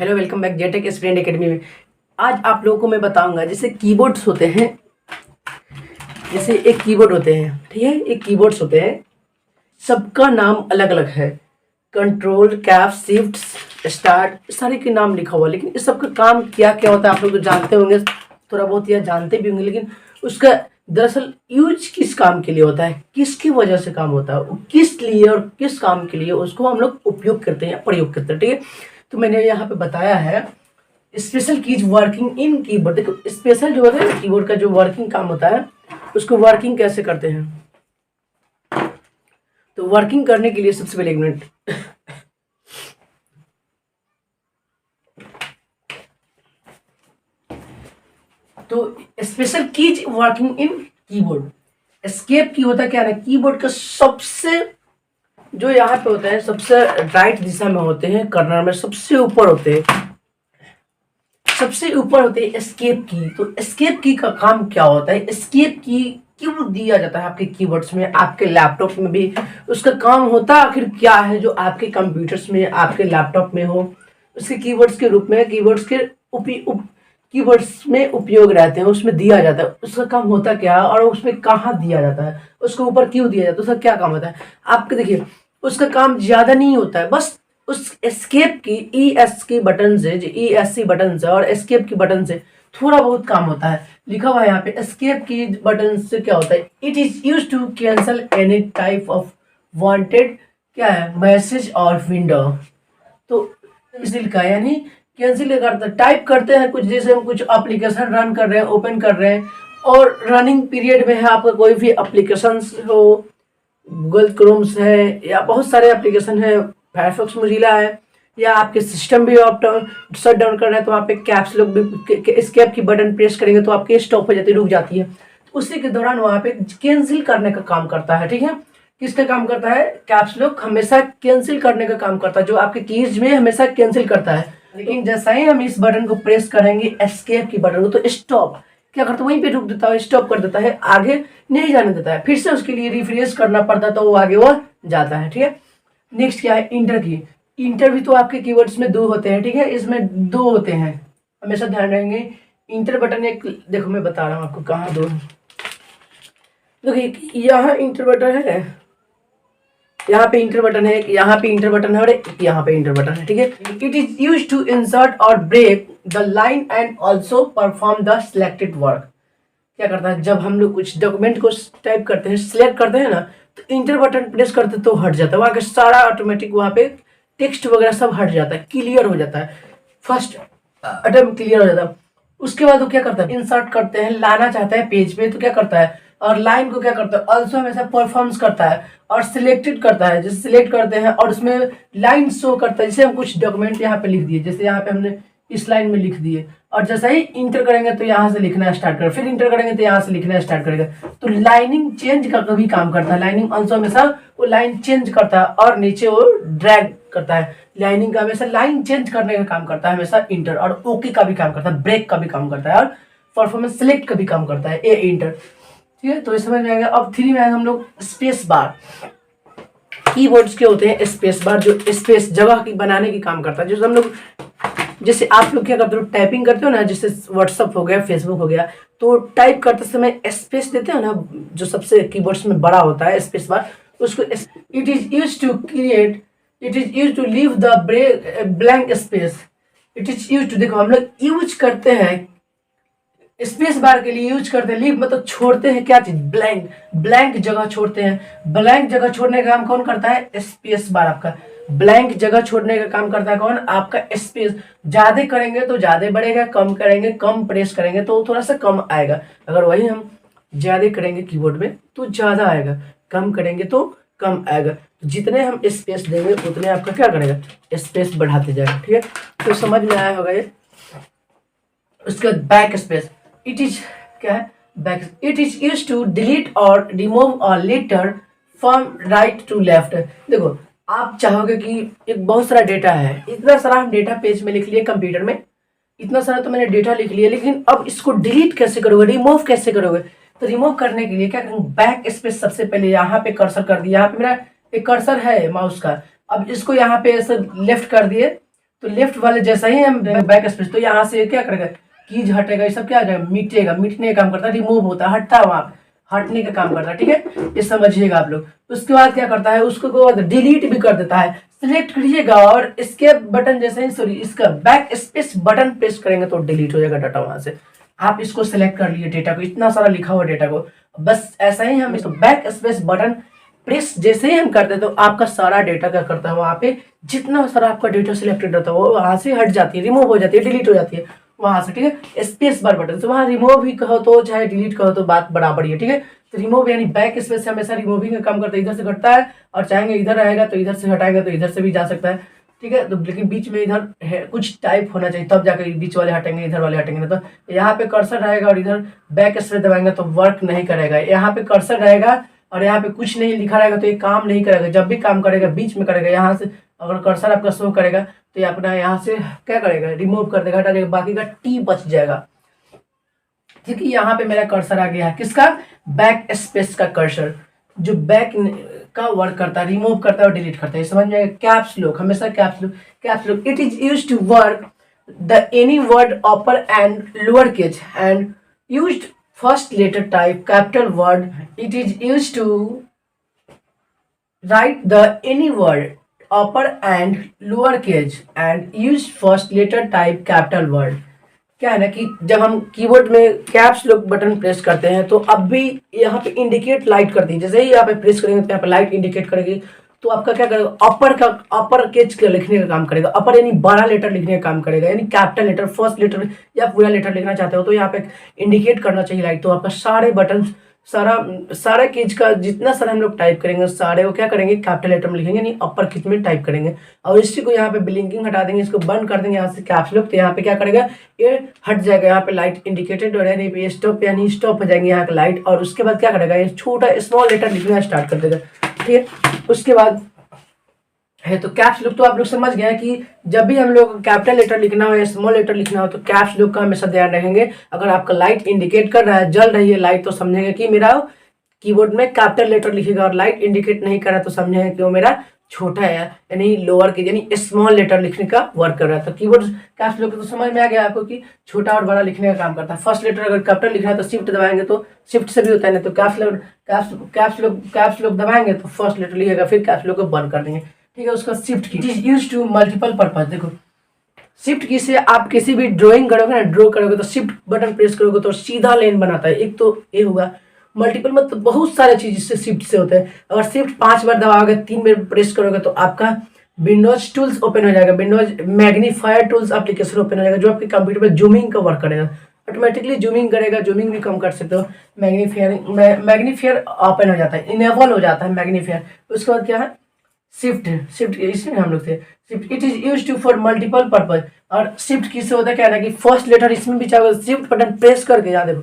Hello, welcome back Jetech student academy में। आज आप लोगों को मैं बताऊंगा जैसे कीबोर्ड्स होते हैं। जैसे एक कीबोर्ड होते हैं, ठीक है, एक कीबोर्ड्स होते हैं, सबका नाम अलग अलग है। कंट्रोल, कैप, शिफ्ट, स्टार्ट, सारे के नाम लिखा हुआ है, लेकिन इस सब का काम क्या क्या होता है आप लोग तो जानते होंगे, थोड़ा बहुत या जानते भी होंगे, लेकिन उसका दरअसल यूज किस काम के लिए होता है, किसकी वजह से काम होता है, वो किस लिए और किस काम के लिए उसको हम लोग उपयोग करते हैं, प्रयोग करते हैं। ठीक है, तो मैंने यहाँ पे बताया है special keys working in keyboard. देखो, स्पेशल जो होता है कीबोर्ड का जो वर्किंग काम होता है उसको वर्किंग कैसे करते हैं। तो वर्किंग करने के लिए सबसे पहले एक मिनट तो special keys working in keyboard. Escape की होता है क्या ना, कीबोर्ड का सबसे जो यहाँ पे होता है सबसे राइट दिशा में होते हैं, कर्नर में सबसे ऊपर होते हैं, सबसे ऊपर होते हैं एस्केप की। तो एस्केप की का काम क्या होता है, एस्केप की क्यों दिया जाता है आपके कीबोर्ड्स में, आपके लैपटॉप में भी उसका काम होता है आखिर क्या है, जो आपके कंप्यूटर्स में आपके लैपटॉप में हो उसके कीबोर्ड्स के रूप में, कीबोर्ड्स के कीबोर्ड्स में उपयोग रहते हैं, उसमें दिया जाता है। उसका काम होता क्या है और उसमें कहाँ दिया जाता है, उसके ऊपर क्यों दिया जाता है, उसका क्या काम होता है। आपके देखिए उसका काम ज्यादा नहीं होता है, बस उस एस्केप की ई एस की बटन से, जो ई एस सी बटन से और एस्केप की बटन से थोड़ा बहुत काम होता है। लिखा हुआ है यहाँ पे एस्केप की बटन से क्या होता है, it is use to cancel any type of wanted क्या है मैसेज और विंडो। तो इसलिए लिखा है यानी कैंसिल करते टाइप करते हैं कुछ, जैसे हम कुछ एप्लीकेशन रन कर रहे हैं, ओपन कर रहे हैं और रनिंग पीरियड में है आपका कोई भी एप्लीकेशन हो, गूगल क्रोम्स है या बहुत सारे एप्लीकेशन है, फायरफॉक्स मोजिला है, या आपके सिस्टम भी आप शट डाउन कर रहे हैं तो वहाँ पे कैप्स लोग भी एस्केप की बटन प्रेस करेंगे तो आपकी स्टॉप हो जाती है, रुक जाती है। तो उसी के दौरान वहाँ पे कैंसिल करने का काम करता है। ठीक है, किसका काम करता है, कैप्स लॉक हमेशा कैंसिल करने का काम करता है, जो आपके कीज में हमेशा कैंसिल करता है। लेकिन जैसा ही हम इस बटन को प्रेस करेंगे एस्केप की बटन को, तो स्टॉप क्या करता है, वहीं पे रुक देता है, स्टॉप कर देता है, आगे नहीं जाने देता है, फिर से उसके लिए रिफ्रेश करना पड़ता है तो वो आगे वो जाता है। ठीक है, नेक्स्ट क्या है, इंटर की। इंटर भी तो आपके कीवर्ड्स में दो होते हैं, ठीक है, इसमें दो होते हैं, हमेशा ध्यान रखेंगे। इंटर बटन एक, देखो मैं बता रहा हूँ आपको कहाँ दो, देखिए यहाँ इंटर बटन है, यहाँ पे इंटर बटन है, यहाँ पे इंटर बटन है और यहाँ पे इंटर बटन है। ठीक है, it is use to insert और break the line and also perform the selected work. क्या करता है, जब हम लोग कुछ डॉक्यूमेंट को टाइप करते हैं, सिलेक्ट करते हैं ना, तो इंटर बटन प्रेस करते तो हट जाता है, वहाँ का सारा ऑटोमेटिक वहाँ पे टेक्स्ट वगैरह सब हट जाता है, क्लियर हो जाता है, फर्स्ट अटेम्प्ट क्लियर हो जाता है। उसके बाद वो क्या करता है, इंसर्ट करते हैं, लाना चाहता है पेज पे तो क्या करता है, और लाइन को क्या करता है, ऑल्सो हमेशा परफॉर्म्स करता है और सिलेक्टेड करता है, जैसे सिलेक्ट करते हैं और उसमें लाइन शो करता है। जैसे हम कुछ डॉक्यूमेंट यहाँ पे लिख दिए, जैसे यहाँ पे हमने इस लाइन में लिख दिए और जैसा ही इंटर करेंगे तो यहाँ से लिखना स्टार्ट करेगा, फिर इंटर करेंगे तो यहाँ से लिखना स्टार्ट करेगा। तो लाइनिंग चेंज का कभी काम करता है, लाइनिंग ऑल्सो हमेशा वो लाइन चेंज करता है और नीचे वो ड्रैग करता है। लाइनिंग का हमेशा लाइन चेंज करने का काम करता है हमेशा इंटर, और ओके का भी काम करता है, ब्रेक का भी काम करता है और परफॉर्मेंस सिलेक्ट का भी काम करता है ए इंटर। ठीक है, तो इस समझ में आएगा। अब थ्री में हम लोग स्पेस बार। कीवर्ड्स के होते हैं स्पेस बार, जो स्पेस जगह की बनाने की काम करता है। जैसे हम लोग, जैसे आप लोग क्या करते हो, टाइपिंग करते हो ना, जैसे व्हाट्सअप हो गया, फेसबुक हो गया, तो टाइप करते समय स्पेस देते हो ना, जो सबसे कीबोर्ड्स में बड़ा होता है स्पेस बार, उसको it is use to create, it is use to leave the blank space. It is use to, देखो हम लोग यूज करते हैं स्पेस बार के लिए, यूज करते हैं, लीव मतलब छोड़ते हैं क्या चीज, ब्लैंक, ब्लैंक जगह छोड़ते हैं। ब्लैंक जगह छोड़ने का काम कौन करता है, स्पेस बार आपका। ब्लैंक जगह छोड़ने का काम करता है कौन, आपका स्पेस। ज्यादा करेंगे तो ज्यादा बढ़ेगा, कम करेंगे, कम प्रेस करेंगे तो थोड़ा सा कम आएगा। अगर वही हम ज्यादा करेंगे कीबोर्ड में तो ज्यादा आएगा, कम करेंगे तो कम आएगा। जितने हम स्पेस देंगे उतने आपका क्या करेगा, स्पेस बढ़ाते जाएगा। ठीक है, तो समझ में आया होगा ये। उसके बाद बैक स्पेस, इट इज क्या है, back, it is use to delete और remove a letter from right to left. देखो आप चाहोगे कि एक बहुत सारा डेटा है, इतना सारा हम डेटा पेज में लिख लिए कंप्यूटर में, इतना सारा तो मैंने डेटा लिख लिया, लेकिन अब इसको डिलीट कैसे करोगे, रिमूव कैसे करोगे। तो रिमूव करने के लिए क्या करेंगे, बैक स्पेस सबसे पहले यहाँ पे कर्सर कर दिया, यहाँ पे मेरा एक कर्सर है माउस का, अब इसको यहाँ पे ऐसे लेफ्ट कर दिए तो लेफ्ट वाले जैसा ही हम बैक स्पेस, तो यहाँ से क्या करेगा, कीज हटेगा, ये सब क्या आ जाएगा, मिटेगा, मिटने का काम करता है, रिमूव होता है, हटता है, वहाँ हटने का काम करता है, ठीक है, ये समझिएगा आप लोग। उसके बाद क्या करता है, उसको डिलीट भी कर देता है। सिलेक्ट करिएगा और इसके बटन जैसे ही, सॉरी, इसका बैक स्पेस बटन प्रेस करेंगे तो डिलीट हो जाएगा डाटा वहां से। आप इसको सिलेक्ट कर लिए डेटा को, इतना सारा लिखा हुआ डेटा को, बस ऐसा ही हम इसको बैक स्पेस बटन प्रेस जैसे ही हम करते हैं तो आपका सारा डेटा क्या करता है, वहाँ पे जितना सारा आपका डेटा सिलेक्टेड रहता है वो वहाँ से हट जाती है, रिमूव हो जाती है, डिलीट हो जाती है वहाँ से, ठीक है। स्पेस बार बटन से वहाँ रिमूव भी कहो तो चाहे डिलीट कहो तो बात बराबर ही है, ठीक है। तो रिमूव यानी बैक स्पेस से हमेशा रिमूविंग का काम करता है, इधर से घटता है, और चाहेंगे इधर रहेगा तो इधर से हटाएंगे तो इधर से भी जा सकता है, ठीक है। तो लेकिन बीच में इधर है कुछ टाइप होना चाहिए, तब जाकर बीच वाले हटेंगे, इधर वाले हटेंगे। तो यहाँ पे कर्सर रहेगा और इधर बैक स्पेस दबाएंगे तो वर्क नहीं करेगा। यहाँ पे कर्सर रहेगा और यहाँ पे कुछ नहीं लिखा रहेगा तो ये काम नहीं करेगा। जब भी काम करेगा बीच में करेगा, यहाँ से अगर कर्सर आपका शो करेगा तो ये अपना यहाँ से क्या करेगा, रिमूव कर देगा, हटा देगा, बाकी का टी बच जाएगा, ठीक है। यहाँ पे मेरा कर्सर आ गया है, किसका, बैक स्पेस का कर्सर, जो बैक का वर्क करता है, रिमूव करता है और डिलीट करता है, समझ में आएगा। कैप्स लॉक, हमेशा caps lock, it is used to work the any word upper and lower case and used first letter type capital word. It is used to write the any word upper and lower case and use first letter type capital word. क्या है ना कि जब हम keyboard में caps lock button press करते हैं तो अब भी यहाँ पे इंडिकेट लाइट करती है, जैसे ही यहाँ पे प्रेस करेंगे तो यहाँ पे लाइट इंडिकेट करेगी, तो आपका क्या करेगा, अपर केज का लिखने का काम करेगा, अपर यानी बड़ा लेटर लिखने का काम करेगा, यानी कैपिटल लेटर, फर्स्ट लेटर या पूरा लेटर लिखना चाहते हो तो यहाँ पे इंडिकेट करना चाहिए लाइट। तो आपका सारे बटन, सारा केज का जितना सारा हम लोग टाइप करेंगे सारे वो क्या करेंगे, कैपिटल लेटर में लिखेंगे, यानी अपर केज में टाइप करेंगे। और इसी को यहाँ पे ब्लिंकिंग हटा देंगे, इसको बंद कर देंगे यहाँ से कैप्स लॉक, तो यहाँ पे क्या करेगा, ये हट जाएगा, यहाँ पे लाइट इंडिकेटेड और यानी स्टॉप, यानी स्टॉप हो जाएंगे यहाँ का लाइट। और उसके बाद क्या करेगा, ये छोटा स्मॉल लेटर लिखना स्टार्ट कर देगा, ठीक है। उसके बाद है तो कैप्स लॉक, तो आप लोग समझ गए कि जब भी हम लोग कैपिटल लेटर लिखना हो या स्मॉल लेटर लिखना हो तो कैप्स लॉक का हमेशा ध्यान रखेंगे। अगर आपका लाइट इंडिकेट कर रहा है, जल रही है लाइट, तो समझेंगे कि मेरा कीबोर्ड में कैपिटल लेटर लिखेगा, और लाइट इंडिकेट नहीं कर रहा तो समझेंगे कि वो मेरा छोटा है, यानी लोअर के यानी स्मॉल लेटर लिखने का वर्क कर रहा है। तो कीबोर्ड कैप्स लॉक तो समझ में आ गया आपको कि छोटा और बड़ा लिखने का काम करता है। फर्स्ट लेटर अगर कैपिटल लिखना है तो शिफ्ट दबाएंगे तो शिफ्ट से भी होता है, नहीं तो कैप्स लॉक दबाएंगे तो फर्स्ट लेटर लिखेगा, फिर कैप्स लॉक को बंद कर देंगे, ठीक है। उसका shift key is used to multiple purpose. देखो शिफ्ट की से आप किसी भी ड्राइंग करोगे ना, ड्रॉ करोगे तो शिफ्ट बटन प्रेस करोगे तो सीधा लाइन बनाता है, एक तो ये होगा। मल्टीपल मतलब बहुत सारे चीज इससे शिफ्ट से होते हैं। अगर शिफ्ट 5 बार दबाओगे, 3 बार प्रेस करोगे तो आपका विंडोज टूल्स ओपन हो जाएगा, Windows magnifier tools application open हो जाएगा, जो आपके कंप्यूटर में जूमिंग का वर्क करेगा, ऑटोमेटिकली जूमिंग करेगा, जूमिंग भी कम कर सकते हो। मैग्नीफायर ओपन हो जाता है, इनेबल हो जाता है मैग्नीफायर। उसके बाद क्या है, शिफ्ट इसमें हम लोग थे shift, it is used to for multiple purpose. और शिफ्ट किससे होता है, क्या है कि फर्स्ट लेटर इसमें भी चाहे शिफ्ट बटन प्रेस करके, याद देखो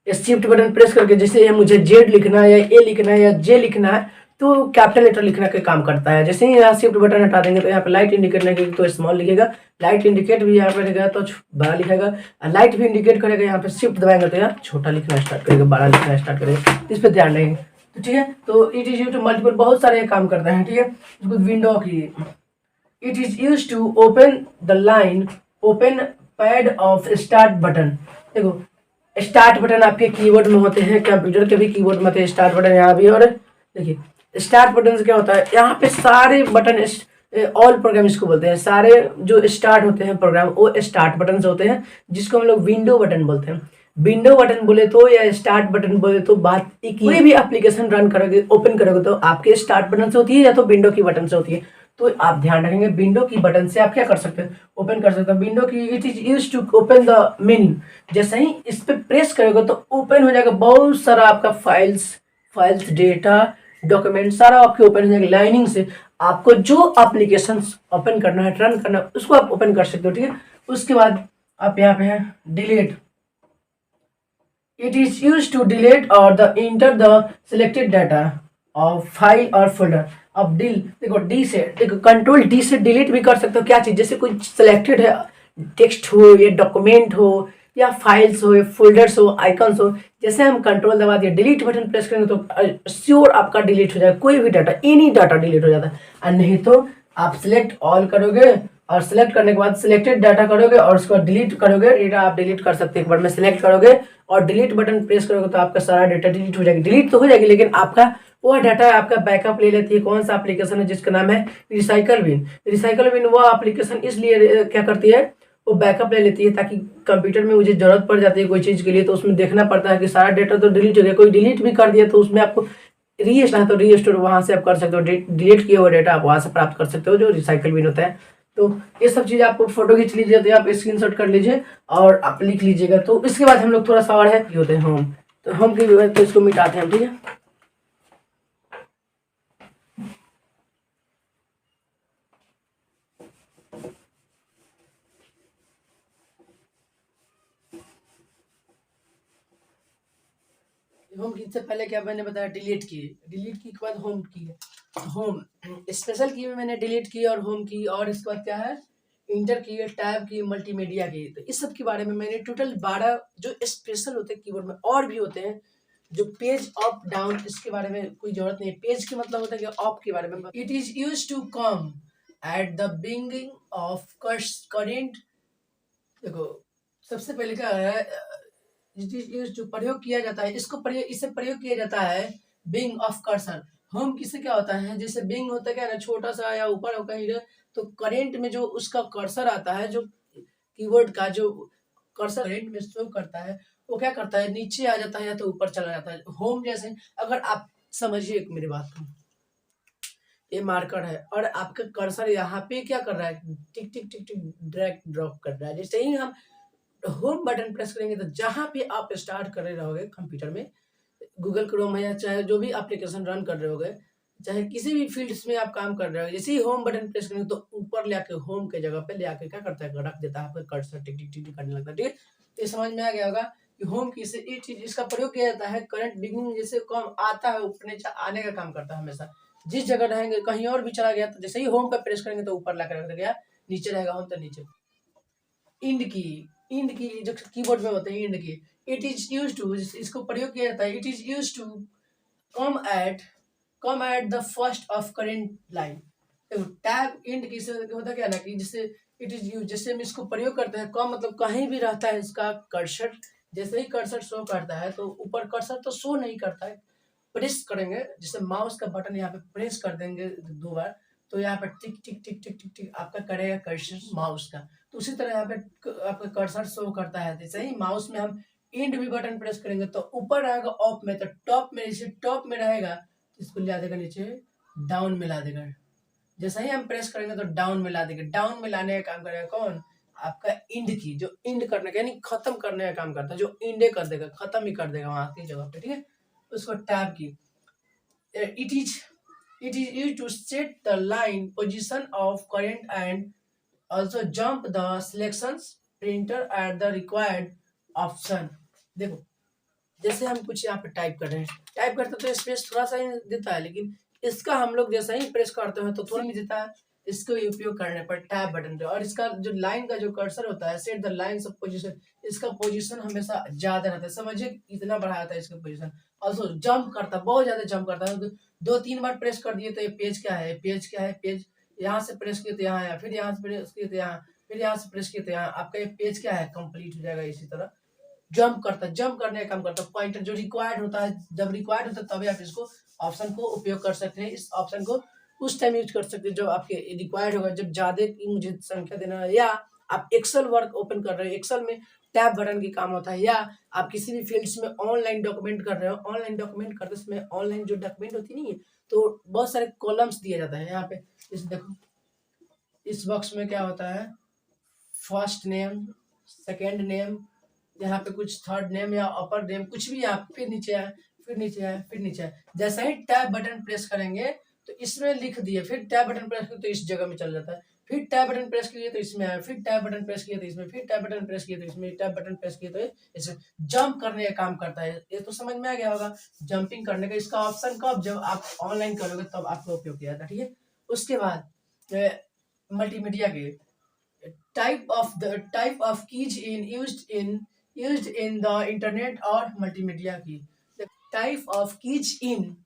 शिफ्ट बटन प्रेस करके, जैसे मुझे जेड लिखना है या ए लिखना है या जे लिखना है तो कैपिटल लेटर लिखने का काम करता है। जैसे ही यहाँ शिफ्ट बटन हटा देंगे तो यहाँ पे लाइट इंडिकेट नहीं तो स्मॉल लिखेगा, लाइट इंडिकेट भी यहाँ पे लिखेगा तो बड़ा लिखेगा, लाइट भी इंडिकेट करेगा, यहाँ पे शिफ्ट दबाएंगे तो यहाँ छोटा लिखना स्टार्ट करेगा, बड़ा लिखना स्टार्ट करेगा। इस पर ध्यान रखेंगे, तो ठीक है। तो it is used to multiple, बहुत सारे काम करते हैं, ठीक है। उसको window key, it is used to open the line open pad of start button. देखो स्टार्ट बटन आपके कीबोर्ड में होते हैं, कंप्यूटर के भी कीबोर्ड में होते हैं स्टार्ट बटन, यहाँ भी। और देखिए स्टार्ट बटन से क्या होता है, यहाँ पे सारे बटन, ऑल प्रोग्राम इसको बोलते हैं, सारे जो स्टार्ट होते हैं प्रोग्राम वो स्टार्ट बटन से होते हैं, जिसको हम लोग विंडो बटन बोलते हैं। विंडो बटन बोले तो या स्टार्ट बटन बोले तो बात एक, कोई भी एप्लीकेशन रन करोगे, ओपन करोगे तो आपके स्टार्ट बटन से होती है या तो विंडो की बटन से होती है। तो आप ध्यान रखेंगे विंडो की बटन से आप क्या कर सकते हैं, ओपन कर सकते हैं window key. It is used to open the menu, जैसे ही इस पे प्रेस करोगे तो ओपन हो जाएगा बहुत सारा आपका फाइल्स डेटा डॉक्यूमेंट सारा आपके ओपन हो जाएगा लाइनिंग से। आपको जो एप्लीकेशन ओपन करना है, रन करना है, उसको आप ओपन कर सकते हो, ठीक है। उसके बाद आप यहाँ पे हैं delete, it is used to delete और the enter the selected data of file और फोल्डर। अब देखो डी से, देखो कंट्रोल डी से डिलीट भी कर सकते हो क्या चीज, जैसे कोई सिलेक्टेड है, टेक्स्ट हो या डॉक्यूमेंट हो या फाइल्स हो या फोल्डर्स हो, आइकन्स हो, जैसे हम कंट्रोल दबा दिया डिलीट बटन प्रेस करेंगे तो श्योर आपका डिलीट हो जाएगा, कोई भी डाटा, एनी डाटा डिलीट हो जाता है। और नहीं तो आप सिलेक्ट ऑल करोगे और सिलेक्ट करने के बाद सिलेक्टेड डाटा करोगे और उसको डिलीट करोगे। डेटा आप डिलीट कर सकते हैं एक बार में सिलेक्ट करोगे और डिलीट बटन प्रेस करोगे तो आपका सारा डाटा डिलीट हो जाएगी। डिलीट तो हो जाएगी लेकिन आपका वो डाटा आपका बैकअप ले लेती है। कौन सा एप्लीकेशन है जिसका नाम है रिसाइकल बिन। रिसाइकल बिन वो एप्लीकेशन इसलिए क्या करती है, वो बैकअप ले लेती है ताकि कंप्यूटर में मुझे जरूरत पड़ जाती है कोई चीज़ के लिए तो उसमें देखना पड़ता है कि सारा डेटा तो डिलीट हो गया। कोई डिलीट भी कर दिया तो उसमें आपको रीस्टोर तो रीस्टोर वहाँ से आप कर सकते हो। डिलीट किए हुए डेटा आप वहाँ से प्राप्त कर सकते हो जो रिसाइकल बिन होता है। तो ये सब चीज़ आपको फोटो खींच लीजिए तो आप स्क्रीनशॉट कर लीजिए और आप लिख लीजिएगा। तो इसके बाद हम लोग थोड़ा सा और है ये होते हैं होम। तो होम की तो इसको मिटाते हैं, ठीक है। होम की से पहले क्या मैंने बताया डिलीट की, डिलीट की के बाद होम की है। होम स्पेशल की में मैंने डिलीट की और होम की, और इसके बाद क्या है इंटर की, टैब की, मल्टीमीडिया की। तो इस सब के बारे में मैंने टोटल 12 जो स्पेशल होते हैं कीबोर्ड में और भी होते हैं जो पेज अप डाउन, इसके बारे में कोई जरूरत नहीं। पेज के मतलब होता है कि अप के बारे में। It is use to come at the beginning of current. देखो सबसे पहले क्या है, जो प्रयोग किया जाता है इसको प्रयोग, इसे प्रयोग किया जाता है बिंग ऑफ कर्सर। होम किसे क्या होता है, जैसे बिंग होता है क्या ना छोटा सा या ऊपर हो कहीं तो करेंट में जो उसका कर्सर आता है, जो कीबोर्ड का जो कर्सर करेंट में शो करता है वो क्या करता है नीचे आ जाता है या तो ऊपर चला जाता है। होम जैसे अगर आप समझिए एक मेरी बात को, ये मार्कर है और आपका कर्सर यहाँ पे क्या कर रहा है टिक टिक टिक टिक ड्रैग ड्रॉप कर रहा है। जैसे ही हम होम बटन प्रेस करेंगे तो जहां पे आप स्टार्ट कर रहे रहोगे कंप्यूटर में, गूगल क्रोम है या चाहे जो भी एप्लीकेशन रन कर रहे होगे, चाहे किसी भी फील्ड्स में आप काम कर रहे हो, जैसे ही होम बटन प्रेस करेंगे तो ऊपर ले आके होम के जगह पे ले आके क्या करता है रख देता है आपका कर्सर टिक टिक टिक टिक करने लगता है। ठीक है, तो ये समझ में आ गया होगा कि होम की से ये चीज इसका प्रयोग किया जाता है करंट बिगिनिंग, जैसे कम आता है ऊपर नीचे आने का काम करता है हमेशा। जिस जगह रहेंगे कहीं और भी चला गया तो जैसे ही होम पे प्रेस करेंगे तो ऊपर लाकर रख दिया, नीचे रहेगा होम तो नीचे। इंड की, इंड की जो कीबोर्ड में होते हैं इंड की, इट इज यूज टू, इसको प्रयोग किया जाता है, it is use to come at the first of current line. देखो टैब इंड की से होता क्या ना कि जिससे इट इज यूज, जैसे हम इसको प्रयोग करते हैं कम मतलब कहीं भी रहता है इसका कर्सर, जैसे ही कर्सर शो करता है तो ऊपर कर्सर तो शो नहीं करता है, प्रेस करेंगे जैसे माउस का बटन यहाँ पे प्रेस कर देंगे 2 बार तो यहाँ पे टिक टिक टिक टिक टिक टिक आपका करेगा कर्सर माउस का। तो उसी तरह यहाँ पे आपका कर्सर शो करता है। जैसे ही माउस में हम इंड भी बटन प्रेस करेंगे तो ऊपर रहेगा ऑफ में, तो टॉप में जैसे टॉप में रहेगा तो इसको ला देगा नीचे डाउन में ला देगा। जैसे ही हम प्रेस करेंगे तो डाउन में ला देगा। डाउन में लाने का काम करेगा कौन, आपका इंड की, जो इंड करने का यानी खत्म करने का काम करता है, जो इंडे कर देगा खत्म ही कर देगा वहां की जगह पे। ठीक है, उसको टैब की, it is used to set the line position of current and also jump the selections printer at the required option। देखो जैसे हम कुछ यहाँ पे टाइप कर रहे हैं, टाइप करते तो स्पेस थोड़ा सा ही देता है, लेकिन इसका हम लोग जैसे ही प्रेस करते हैं तो थोड़ा ही देता है। इसको उपयोग करने पर टैब बटन पे, और इसका जो लाइन का जो कर्सर होता है set the line of position, इसका पोजीशन हमेशा ज्यादा रहता है। समझिए इतना बढ़ाया था इसका पोजीशन। ऑल्सो जंप करता है, बहुत ज्यादा जंप करता है। 2-3 बार प्रेस कर दिए तो ये पेज क्या है, पेज क्या है, पेज यहाँ से प्रेस किए तो यहाँ आया, फिर यहाँ से प्रेस किए तो यहाँ, फिर यहाँ से प्रेस किए तो यहाँ, आपका ये पेज क्या है कंप्लीट हो जाएगा। इसी तरह जंप करता है, जंप करने का काम करता है। पॉइंटर जो रिक्वायर्ड होता है, जब रिक्वायर्ड होता है तभी आप इसको ऑप्शन को उपयोग कर सकते हैं। इस ऑप्शन को उस टाइम यूज कर सकते हैं जब आपके रिक्वायर्ड होगा, जब ज्यादा की मुझे संख्या देना है, या आप एक्सेल वर्क ओपन कर रहे हो, एक्सेल में टैब बटन की काम होता है, या आप किसी भी फील्ड्स में ऑनलाइन डॉक्यूमेंट कर रहे हो, ऑनलाइन डॉक्यूमेंट करते समय ऑनलाइन जो डॉक्यूमेंट होती नहीं है तो बहुत सारे कॉलम्स दिया जाता है। यहाँ पे इस देखो इस बॉक्स में क्या होता है, फर्स्ट नेम, सेकेंड नेम, यहाँ पे कुछ थर्ड नेम या अपर नेम कुछ भी, आप फिर नीचे आए, फिर नीचे आए, फिर नीचे आए। जैसे ही टैब बटन प्रेस करेंगे तो इसमें लिख दिए, फिर टैब बटन प्रेस किया तो इस जगह में चल जाता है, फिर टैब बटन प्रेस किए तो इसमें आया, फिर टैब बटन प्रेस किए तो इसमें, फिर टैब बटन प्रेस किए तो इसमें, टैब बटन प्रेस किए तो इसमें जंप करने का काम करता है। ये तो समझ में आ गया होगा जंपिंग करने का। इसका ऑप्शन कब, जब आप ऑनलाइन करोगे तब आपको उपयोग किया जाता है। ठीक है, उसके बाद मल्टीमीडिया के type of keys used in the internet or multimedia key। The type of keys in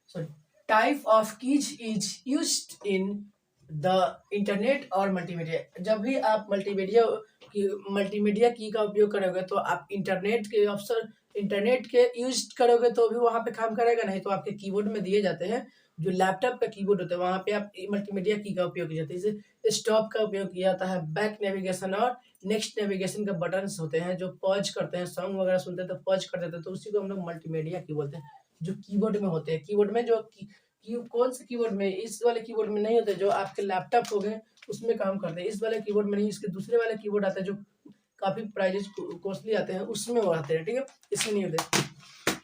sorry type of keys is used in the internet और मल्टीमीडिया। जब भी आप मल्टीमीडिया की का उपयोग करोगे तो आप इंटरनेट के यूज करोगे तो भी वहाँ पे काम करेगा, नहीं तो आपके कीबोर्ड में दिए जाते हैं जो लैपटॉप का कीबोर्ड होता है वहाँ पे आप मल्टीमीडिया की का उपयोग किया जाता है। जैसे स्टॉप का उपयोग किया जाता है, बैक नेविगेशन और नेक्स्ट नेविगेशन का बटन्स होते हैं जो पॉज करते हैं, सॉन्ग वगैरह सुनते हैं तो पॉज कर देते हैं, तो उसी को हम लोग मल्टीमीडिया की बोलते हैं जो कीबोर्ड में होते हैं। कीबोर्ड में जो कौन से कीबोर्ड में, इस वाले कीबोर्ड में नहीं होते जो आपके लैपटॉप हो गए उसमें काम करते हैं, इस वाले कीबोर्ड में नहीं, इसके दूसरे वाले कीबोर्ड आते हैं जो काफी प्राइजेस कॉस्टली आते हैं उसमें वो आते हैं, ठीक है, इसमें नहीं होते।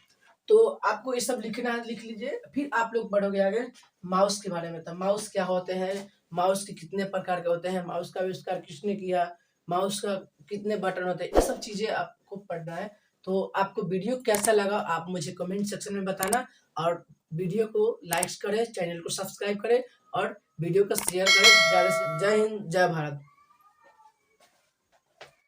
तो आपको ये सब लिखना है, लिख लीजिए, फिर आप लोग बढ़ोगे आगे माउस के बारे में। तो माउस क्या होते हैं, माउस के कितने प्रकार के होते हैं, माउस का आविष्कार किसने किया, माउस का कितने बटन होते हैं, ये सब चीजें आपको पढ़ना है। तो आपको वीडियो कैसा लगा आप मुझे कमेंट सेक्शन में बताना, और वीडियो को लाइक करें, चैनल को सब्सक्राइब करें और वीडियो को शेयर करें। जय हिंद, जय भारत।